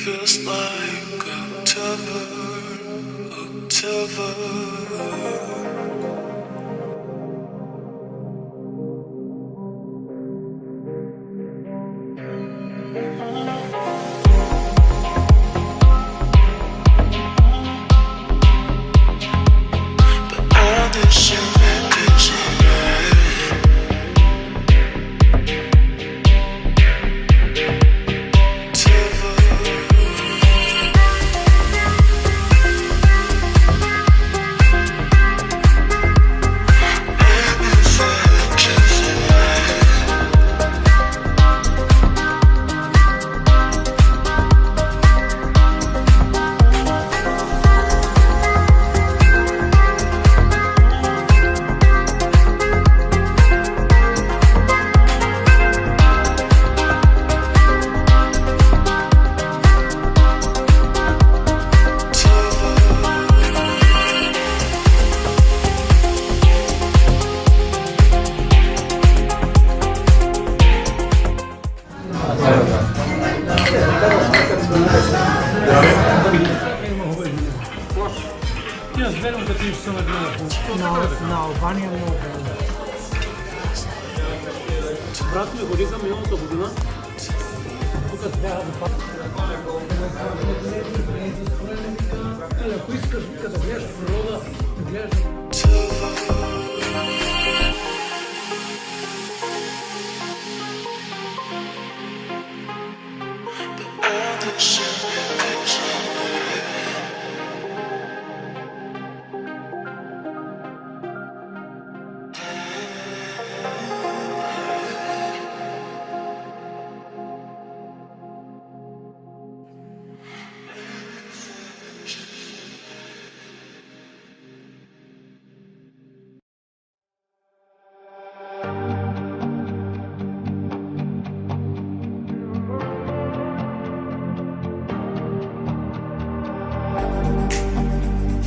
Feels like October. But all this shit is на Албания много време. Брат ми ходиха миналата година. Тук трябва да пак. Ако искаш да гледаш природа, да гледаш...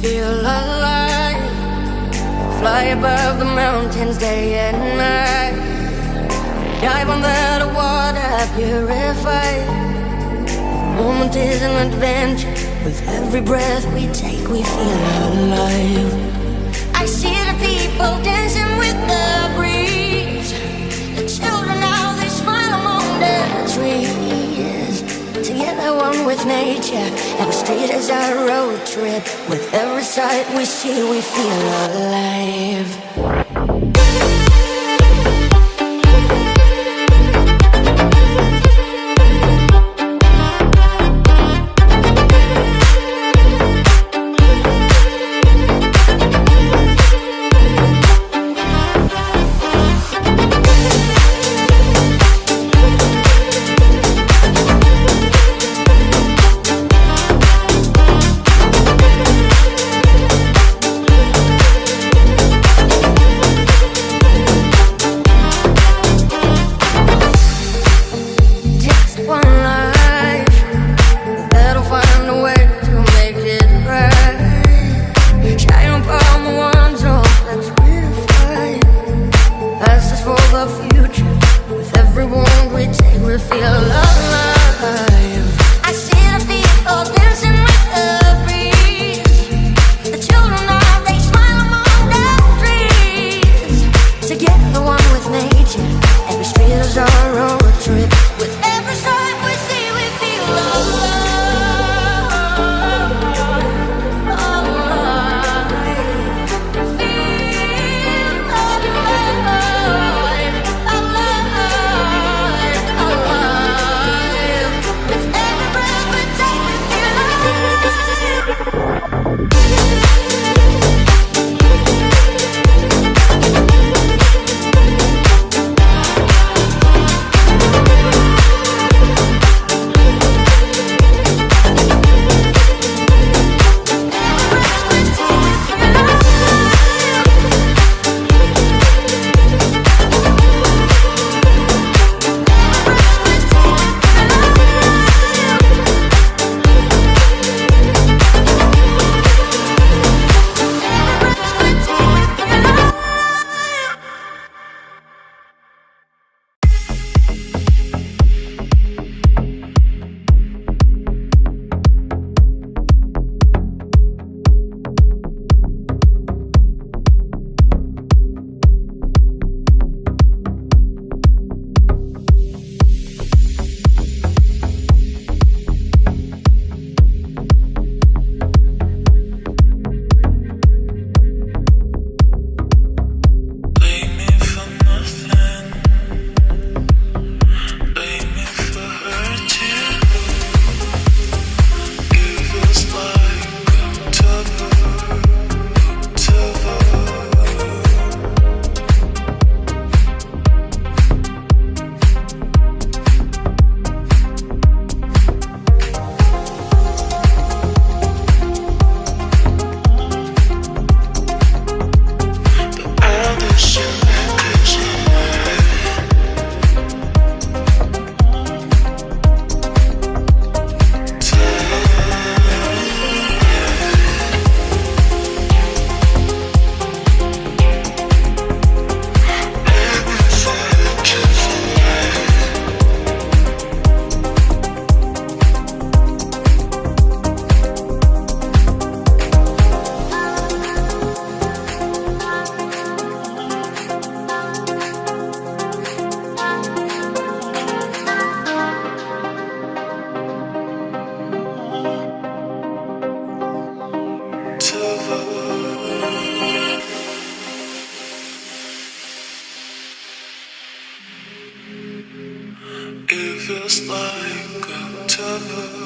Feel alive, fly above the mountains day and night. Dive under the water, purified. Moment is an adventure. With every breath we take, we feel alive. I see the people dancing with the breeze. The children now, they smile among the trees. Together one with nature, every street is our road trip. With every sight we see, we feel alive. like October.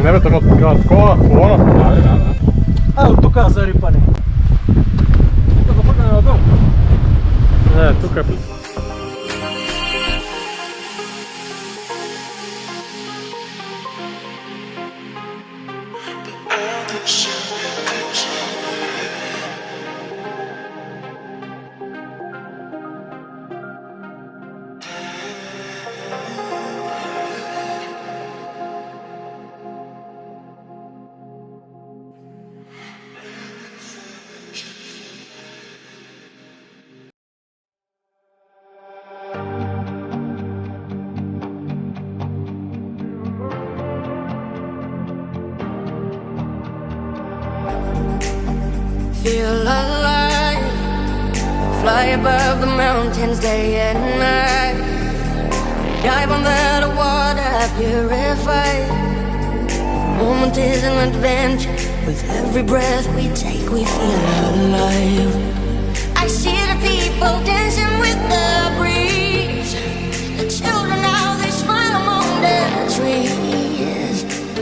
Не бе, треба колона. Evo, тук е за рипане. Тук го пъкаме надолу. Не, тук е. Feel alive, fly above the mountains day and night. Dive on that water purified. Moment is an adventure. With every breath we take, we feel alive. I see the people dancing with the breeze. The children now they smile among the trees.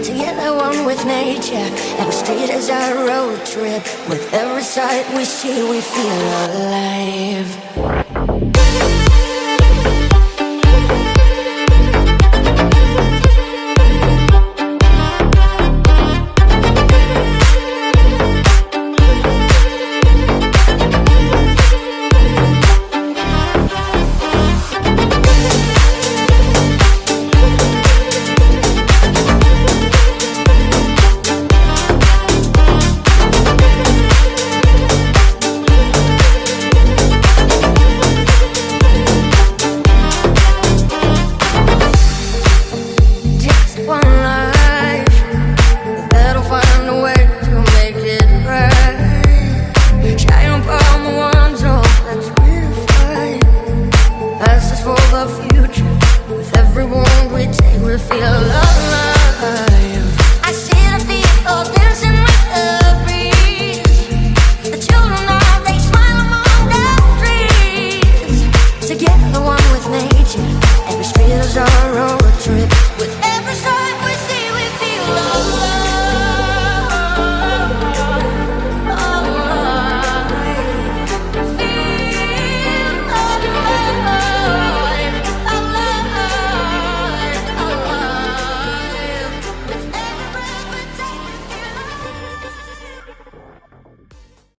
Together one with nature. Every street is our road trip. With every sight we see, we feel alive. Every street is our own.